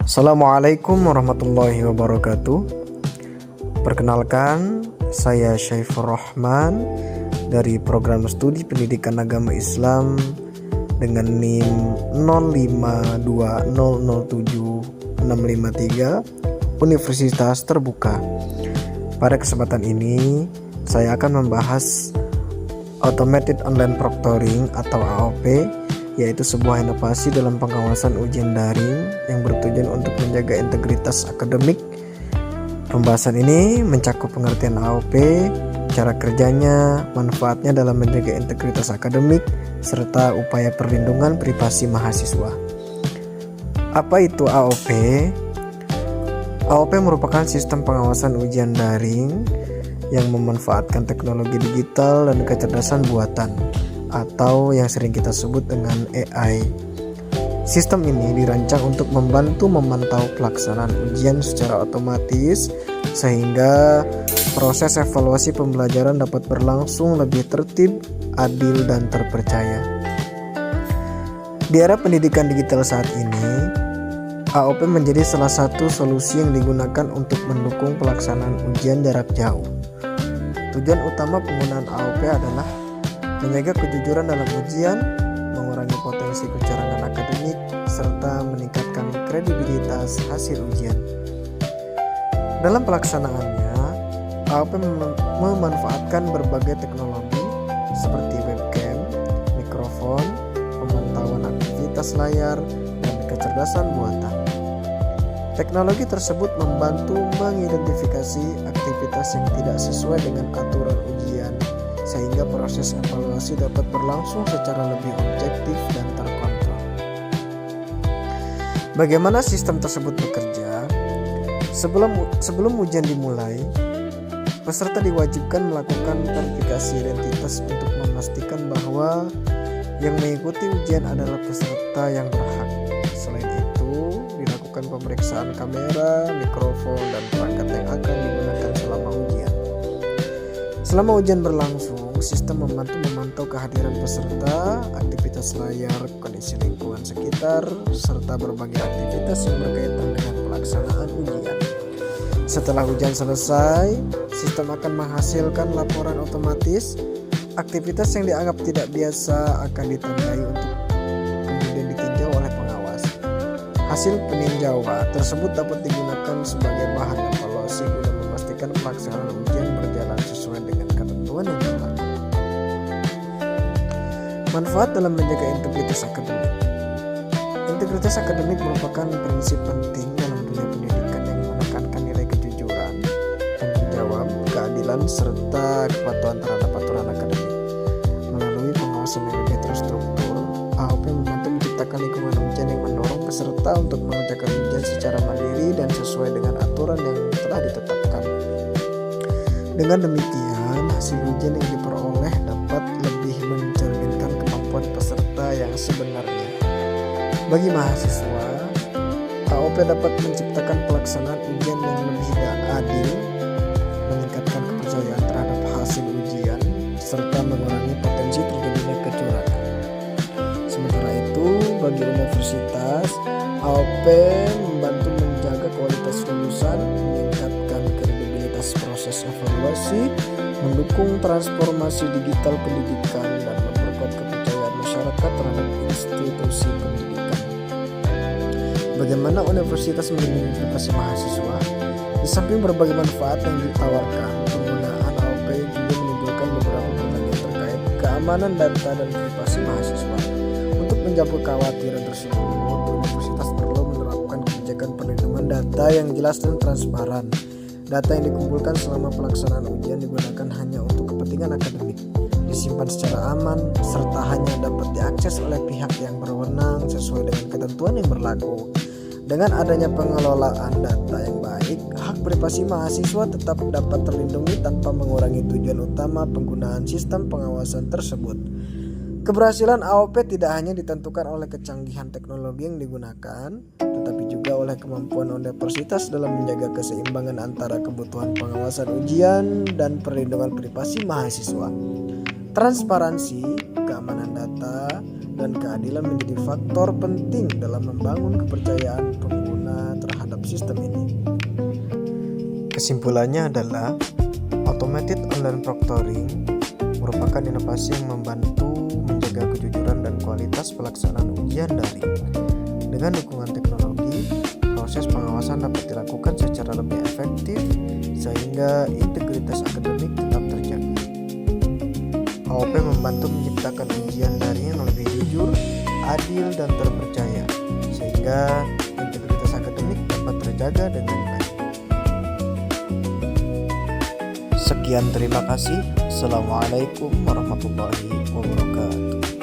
Assalamualaikum warahmatullahi wabarakatuh. Perkenalkan, saya Syaifur Rahman dari Program Studi Pendidikan Agama Islam dengan NIM 0520076653 Universitas Terbuka. Pada kesempatan ini, saya akan membahas Automated Online Proctoring atau AOP, yaitu sebuah inovasi dalam pengawasan ujian daring yang bertujuan untuk menjaga integritas akademik. Pembahasan ini mencakup pengertian AOP, cara kerjanya, manfaatnya dalam menjaga integritas akademik, serta upaya perlindungan privasi mahasiswa. Apa itu AOP? AOP merupakan sistem pengawasan ujian daring yang memanfaatkan teknologi digital dan kecerdasan buatan, atau yang sering kita sebut dengan AI. Sistem ini dirancang untuk membantu memantau pelaksanaan ujian secara otomatis sehingga proses evaluasi pembelajaran dapat berlangsung lebih tertib, adil, dan terpercaya. Di era pendidikan digital saat ini, AOP menjadi salah satu solusi yang digunakan untuk mendukung pelaksanaan ujian jarak jauh. Tujuan utama penggunaan AOP adalah menjaga kejujuran dalam ujian, mengurangi potensi kecurangan akademik, serta meningkatkan kredibilitas hasil ujian. Dalam pelaksanaannya, AOP memanfaatkan berbagai teknologi seperti webcam, mikrofon, pemantauan aktivitas layar, dan kecerdasan buatan. Teknologi tersebut membantu mengidentifikasi aktivitas yang tidak sesuai dengan aturan ujian, sehingga proses evaluasi dapat berlangsung secara lebih objektif dan terkontrol. Bagaimana sistem tersebut bekerja? Sebelum ujian dimulai, peserta diwajibkan melakukan verifikasi identitas untuk memastikan bahwa yang mengikuti ujian adalah peserta yang berhak. Selain itu, dilakukan pemeriksaan kamera, mikrofon, dan perangkat yang akan digunakan selama ujian. Selama ujian berlangsung, sistem memantau kehadiran peserta, aktivitas layar, kondisi lingkungan sekitar, serta berbagai aktivitas yang berkaitan dengan pelaksanaan ujian. Setelah ujian selesai, sistem akan menghasilkan laporan otomatis. Aktivitas yang dianggap tidak biasa akan ditandai untuk kemudian ditinjau oleh pengawas. Hasil peninjauan tersebut dapat digunakan sebagai bahan evaluasi guna memastikan pelaksanaan ujian berjalan sesuai dengan ketentuan yang berlaku. Manfaat dalam menjaga integritas akademik. Integritas akademik merupakan prinsip penting dalam dunia pendidikan yang menekankan nilai kejujuran, tanggung jawab, keadilan, serta kepatuhan terhadap aturan akademik. Melalui pengawasan yang lebih terstruktur, AOP membantu menciptakan lingkungan ujian yang mendorong peserta untuk mengerjakan ujian secara mandiri dan sesuai dengan aturan yang telah ditetapkan. Dengan demikian, hasil ujian yang diperoleh dapat lebih mencerminkan kemampuan peserta yang sebenarnya. Bagi mahasiswa, AOP dapat menciptakan pelaksanaan ujian yang lebih adil, meningkatkan kepercayaan terhadap hasil ujian, serta mengurangi potensi terjadinya kecurangan. Sementara itu, bagi universitas, AOP membantu menjaga kualitas lulusan, meningkatkan kredibilitas proses evaluasi, mendukung transformasi digital pendidikan, dan memperkuat kepercayaan masyarakat terhadap institusi pendidikan. Bagaimana universitas melindungi privasi mahasiswa? Di samping berbagai manfaat yang ditawarkan, penggunaan AOP juga menimbulkan beberapa pertanyaan terkait keamanan data dan privasi mahasiswa. Untuk menjawab kekhawatiran tersebut, universitas perlu menerapkan kebijakan perlindungan data yang jelas dan transparan. Data yang dikumpulkan selama pelaksanaan ujian digunakan hanya untuk kepentingan akademik, disimpan secara aman, serta hanya dapat diakses oleh pihak yang berwenang sesuai dengan ketentuan yang berlaku. Dengan adanya pengelolaan data yang baik, hak privasi mahasiswa tetap dapat terlindungi tanpa mengurangi tujuan utama penggunaan sistem pengawasan tersebut. Keberhasilan AOP tidak hanya ditentukan oleh kecanggihan teknologi yang digunakan, tetapi juga oleh kemampuan universitas dalam menjaga keseimbangan antara kebutuhan pengawasan ujian dan perlindungan privasi mahasiswa. Transparansi, keamanan data, dan keadilan menjadi faktor penting dalam membangun kepercayaan pengguna sistem ini. Kesimpulannya adalah automated online proctoring merupakan inovasi yang membantu menjaga kejujuran dan kualitas pelaksanaan ujian daring. Dengan dukungan teknologi, proses pengawasan dapat dilakukan secara lebih efektif sehingga integritas akademik tetap terjaga. AOP membantu menciptakan ujian daring yang lebih jujur, adil, dan terpercaya, sehingga integritas akademik dapat terjaga dengan baik. Sekian, terima kasih. Assalamualaikum warahmatullahi wabarakatuh.